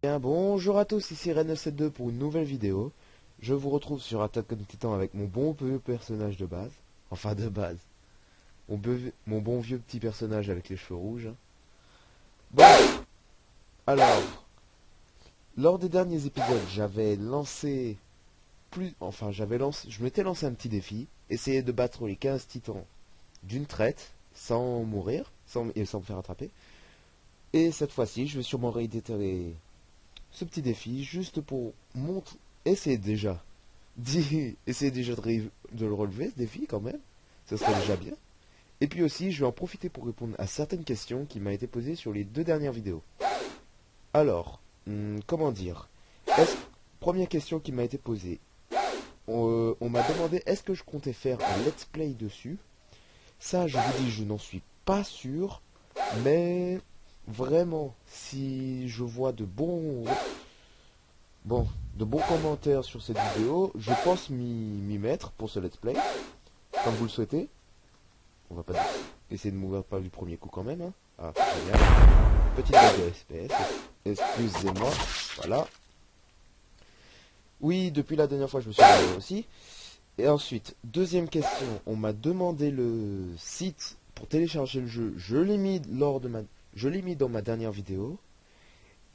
Bien, bonjour à tous, ici Ren972 pour une nouvelle vidéo. Je vous retrouve sur Attack on Titan avec mon bon vieux personnage de base. Enfin de base. Mon bon vieux petit personnage avec les cheveux rouges. Bon, alors, lors des derniers épisodes, j'avais lancé je m'étais lancé un petit défi. Essayer de battre les 15 titans d'une traite, sans mourir, sans me faire attraper. Et cette fois-ci, je vais sûrement réitérer ce petit défi juste pour essayer déjà essayer déjà de le relever ce défi quand même, ça serait déjà bien. Et puis aussi, je vais en profiter pour répondre à certaines questions qui m'ont été posées sur les deux dernières vidéos. Alors, comment dire est Première question qui m'a été posée. On m'a demandé est-ce que je comptais faire un let's play dessus. Ça, je vous dis, je n'en suis pas sûr, mais vraiment, si je vois Bon, de bons commentaires sur cette vidéo, je pense m'y mettre pour ce let's play, comme vous le souhaitez. On va pas essayer de mourir pas du premier coup quand même. Hein. Ah, génial. Petite bague de SPS. Excusez-moi. Voilà. Oui, depuis la dernière fois, je me suis réveillé aussi. Et ensuite, deuxième question. On m'a demandé le site pour télécharger le jeu. Je l'ai mis dans ma dernière vidéo.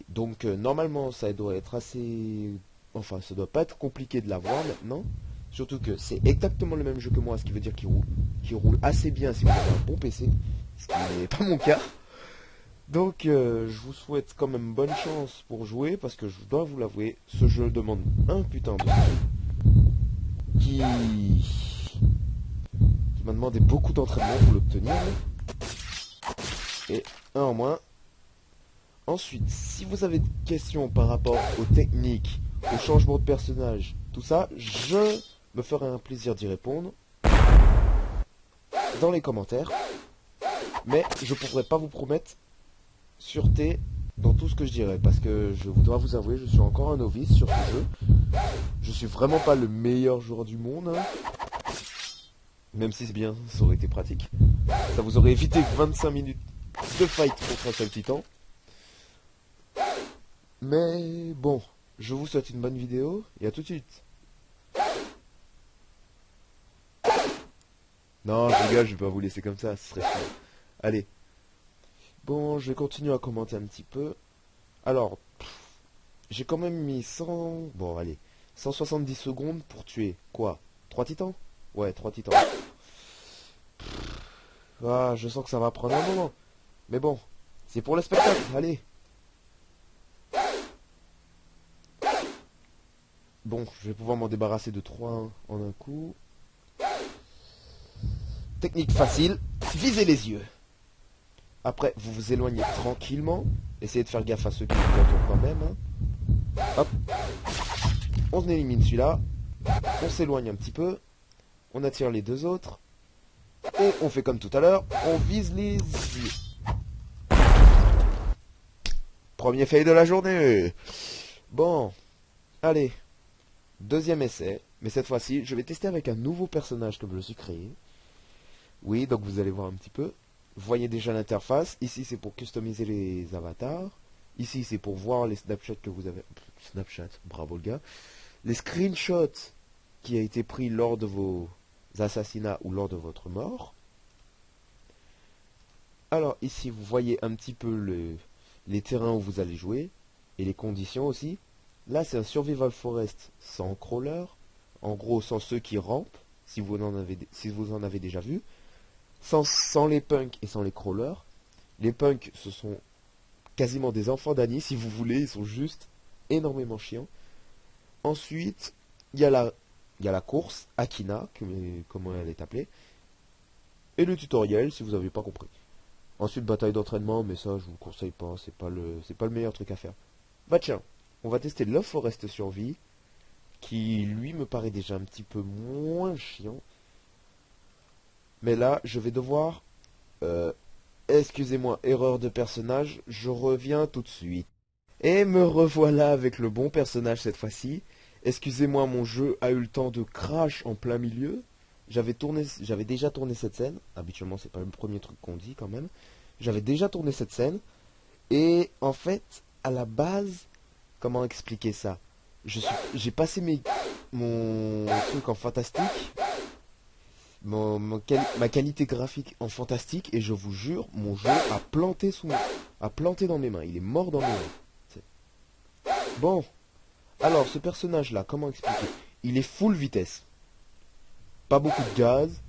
Donc normalement ça doit être assez... Enfin ça doit pas être compliqué de l'avoir maintenant. Surtout que c'est exactement le même jeu que moi, ce qui veut dire qu'il roule assez bien si vous avez un bon PC. Ce qui n'est pas mon cas. Donc je vous souhaite quand même bonne chance pour jouer parce que je dois vous l'avouer, ce jeu demande un putain de qui m'a demandé beaucoup d'entraînement pour l'obtenir. Et un en moins. Ensuite, si vous avez des questions par rapport aux techniques, au changement de personnage, tout ça, je me ferai un plaisir d'y répondre dans les commentaires. Mais je ne pourrai pas vous promettre sûreté dans tout ce que je dirai, parce que je dois vous avouer, je suis encore un novice sur ce jeu. Je suis vraiment pas le meilleur joueur du monde, hein. Même si c'est bien, ça aurait été pratique. Ça vous aurait évité 25 minutes de fight contre un seul titan. Mais bon, je vous souhaite une bonne vidéo et à tout de suite. Non, je rigole, je vais pas vous laisser comme ça, ce serait chiant. Allez. Bon, je vais continuer à commenter un petit peu. Alors, j'ai quand même mis 100... Bon, allez. 170 secondes pour tuer, quoi 3 titans? Ouais, 3 titans. Ah, je sens que ça va prendre un moment. Mais bon, c'est pour le spectacle, allez. Bon, je vais pouvoir m'en débarrasser de 3 en un coup. Technique facile, visez les yeux. Après, vous vous éloignez tranquillement. Essayez de faire gaffe à ceux qui vous entourent quand même. Hein. Hop. On élimine celui-là. On s'éloigne un petit peu. On attire les deux autres. Et on fait comme tout à l'heure. On vise les yeux. Premier fail de la journée. Bon. Allez. Deuxième essai. Mais cette fois-ci, je vais tester avec un nouveau personnage que je me suis créé. Oui, donc vous allez voir un petit peu. Vous voyez déjà l'interface. Ici, c'est pour customiser les avatars. Ici, c'est pour voir les Snapchats que vous avez... Snapchat, bravo le gars. Les screenshots qui a été pris lors de vos assassinats ou lors de votre mort. Alors, ici, vous voyez un petit peu les terrains où vous allez jouer. Et les conditions aussi. Là, c'est un Survival Forest sans crawler. En gros, sans ceux qui rampent. Si vous en avez déjà vu. Sans les punks et sans les crawlers. Les punks, ce sont quasiment des enfants d'Annie, si vous voulez. Ils sont juste énormément chiants. Ensuite, il y a la course, Akina, comment elle est appelée. Et le tutoriel, si vous n'avez pas compris. Ensuite, bataille d'entraînement, mais ça, je vous conseille pas. C'est pas le meilleur truc à faire. Bah tiens, on va tester Love Forest Survie, qui lui me paraît déjà un petit peu moins chiant. Mais là, je vais devoir... excusez-moi, erreur de personnage, je reviens tout de suite. Et me revoilà avec le bon personnage cette fois-ci. Excusez-moi, mon jeu a eu le temps de crash en plein milieu. J'avais déjà tourné cette scène. Habituellement, c'est pas le premier truc qu'on dit quand même. J'avais déjà tourné cette scène. Et en fait, à la base, Comment expliquer ça? J'ai passé mon truc en fantastique, ma qualité graphique en fantastique, et je vous jure, mon jeu a planté dans mes mains. Il est mort dans mes mains. Bon, alors ce personnage-là, comment expliquer? Il est full vitesse. Pas beaucoup de gaz,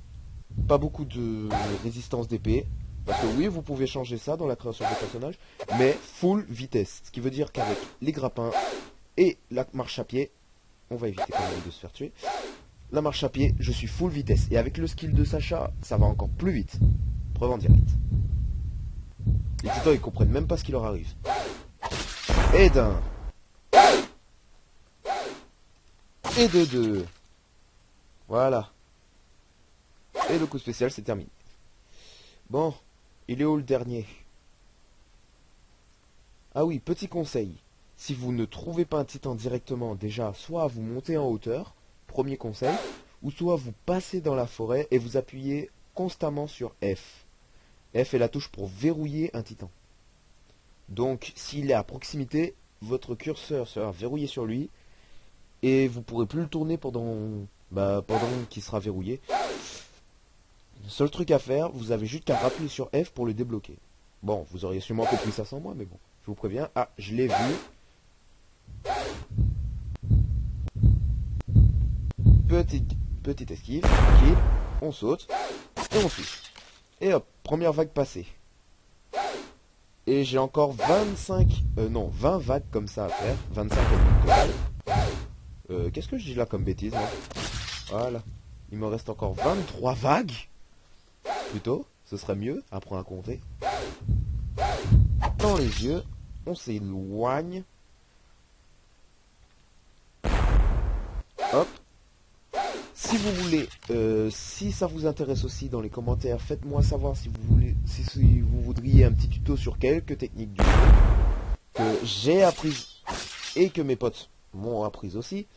pas beaucoup de résistance d'épée. Parce que oui, vous pouvez changer ça dans la création de personnage, mais full vitesse. Ce qui veut dire qu'avec les grappins et la marche à pied, on va éviter quand même de se faire tuer. La marche à pied, je suis full vitesse. Et avec le skill de Sacha, ça va encore plus vite. Preuve en direct. Les titans, ils comprennent même pas ce qui leur arrive. Et d'un. Et de deux. Voilà. Et le coup spécial, c'est terminé. Bon, il est où le dernier? Ah oui, petit conseil. Si vous ne trouvez pas un titan directement, déjà, soit vous montez en hauteur, premier conseil, ou soit vous passez dans la forêt et vous appuyez constamment sur F. F est la touche pour verrouiller un titan. Donc, s'il est à proximité, votre curseur sera verrouillé sur lui, et vous pourrez plus le tourner pendant qu'il sera verrouillé. Le seul truc à faire, vous avez juste qu'à rappuyer sur F pour le débloquer. Bon, vous auriez sûrement compris ça sans moi, mais bon, je vous préviens. Ah, je l'ai vu. Petite esquive, tranquille, on saute, et on suit. Et hop, première vague passée. Et j'ai encore 20 vagues comme ça à faire. 25 total. Qu'est-ce que je dis là comme bêtise, moi? Voilà. Il me reste encore 23 vagues. Plutôt, ce serait mieux, apprends à compter. Dans les yeux, on s'éloigne. Hop. Si vous voulez, si ça vous intéresse aussi dans les commentaires, faites-moi savoir si vous voudriez un petit tuto sur quelques techniques du jeu que j'ai apprises et que mes potes m'ont apprises aussi.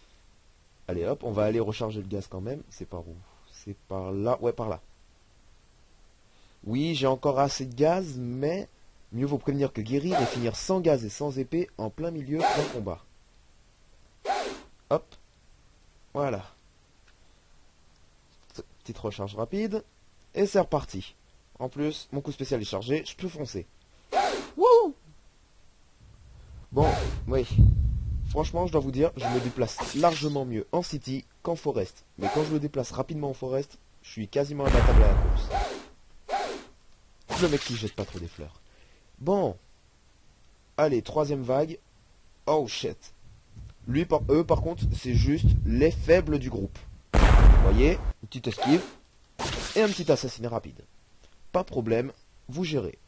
Allez hop, on va aller recharger le gaz quand même. C'est par où? C'est par là. Ouais, par là. Oui, j'ai encore assez de gaz, mais mieux vaut prévenir que guérir et finir sans gaz et sans épée en plein milieu d'un combat. Hop. Voilà. Petite recharge rapide. Et c'est reparti. En plus, mon coup spécial est chargé, je peux foncer. Wouh! Bon, oui. Franchement, je dois vous dire, je me déplace largement mieux en city qu'en forest. Mais quand je me déplace rapidement en forest, je suis quasiment imbattable à la course. Le mec qui jette pas trop des fleurs. Bon. Allez, troisième vague. Oh shit. Eux par contre, c'est juste les faibles du groupe. Vous voyez, une petite esquive et un petit assassinat rapide. Pas de problème, vous gérez.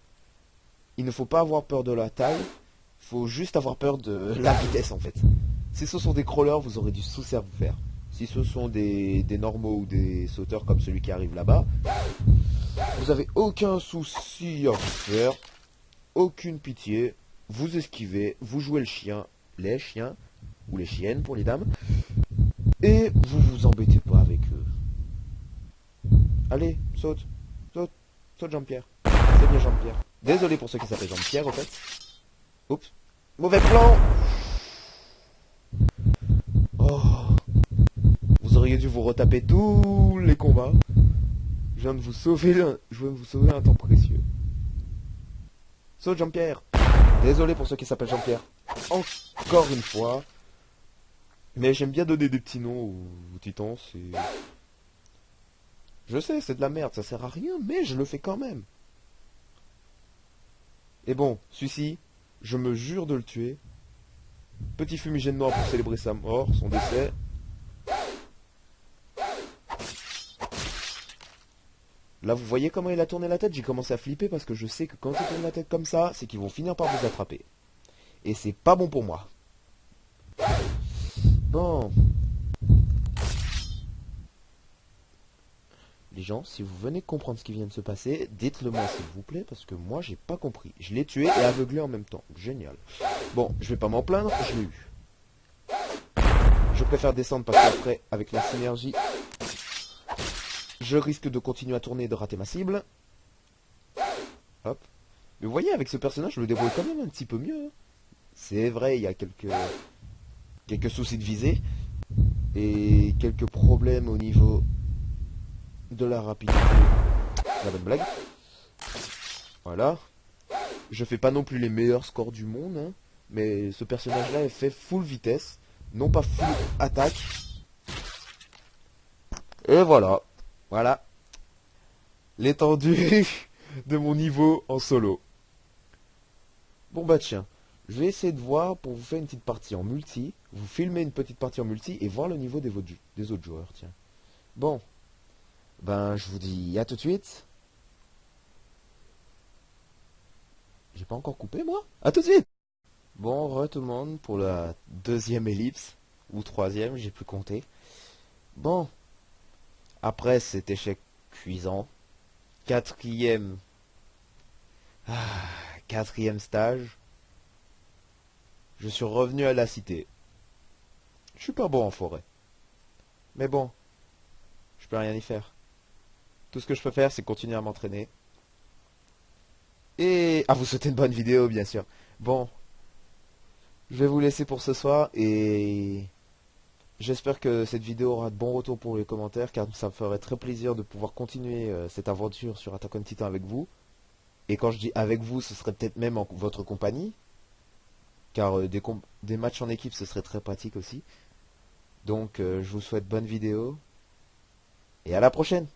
Il ne faut pas avoir peur de la taille, il faut juste avoir peur de la vitesse en fait. Si ce sont des crawlers, vous aurez du souci à vous faire. Si ce sont des normaux ou des sauteurs comme celui qui arrive là-bas, vous avez aucun souci à vous faire, aucune pitié, vous esquivez, vous jouez le chien, les chiens, ou les chiennes pour les dames, et vous vous embêtez pas avec eux. Allez, saute, saute, saute Jean-Pierre. C'est bien Jean-Pierre. Désolé pour ceux qui s'appellent Jean-Pierre au fait. Oups, mauvais plan. Oh, vous auriez dû vous retaper tous les combats. Je viens de vous sauver un temps précieux. Saute Jean-Pierre. Désolé pour ceux qui s'appellent Jean-Pierre. Encore une fois. Mais j'aime bien donner des petits noms aux titans, c'est... Je sais, c'est de la merde, ça sert à rien, mais je le fais quand même. Et bon, celui-ci, je me jure de le tuer. Petit fumigène noir pour célébrer sa mort, son décès. Là, vous voyez comment il a tourné la tête? J'ai commencé à flipper parce que je sais que quand il tourne la tête comme ça, c'est qu'ils vont finir par vous attraper. Et c'est pas bon pour moi. Bon. Les gens, si vous venez de comprendre ce qui vient de se passer, dites-le moi s'il vous plaît, parce que moi j'ai pas compris. Je l'ai tué et aveuglé en même temps. Génial. Bon, je vais pas m'en plaindre, je l'ai eu. Je préfère descendre parce qu'après, avec la synergie, je risque de continuer à tourner et de rater ma cible. Hop. Mais vous voyez, avec ce personnage, je le débrouille quand même un petit peu mieux. C'est vrai, il y a quelques soucis de visée et quelques problèmes au niveau de la rapidité. La bonne blague. Voilà. Je fais pas non plus les meilleurs scores du monde, hein, mais ce personnage-là est fait full vitesse, non pas full attaque. Et voilà. Voilà. L'étendue de mon niveau en solo. Bon bah tiens, je vais essayer de voir pour vous faire une petite partie en multi, vous filmer une petite partie en multi et voir le niveau des autres joueurs, tiens. Bon, ben je vous dis à tout de suite. J'ai pas encore coupé moi? À tout de suite. Bon, re tout le monde pour la deuxième ellipse, ou troisième, j'ai plus compté. Bon, après cet échec cuisant, quatrième, ah, quatrième stage, je suis revenu à la cité. Je suis pas bon en forêt. Mais bon, je peux rien y faire. Tout ce que je peux faire, c'est continuer à m'entraîner. Et à vous souhaiter une bonne vidéo, bien sûr. Bon, je vais vous laisser pour ce soir et j'espère que cette vidéo aura de bons retours pour les commentaires car ça me ferait très plaisir de pouvoir continuer cette aventure sur Attack on Titan avec vous. Et quand je dis avec vous, ce serait peut-être même en votre compagnie car des matchs en équipe ce serait très pratique aussi. Donc je vous souhaite bonne vidéo et à la prochaine.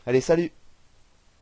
Allez, salut!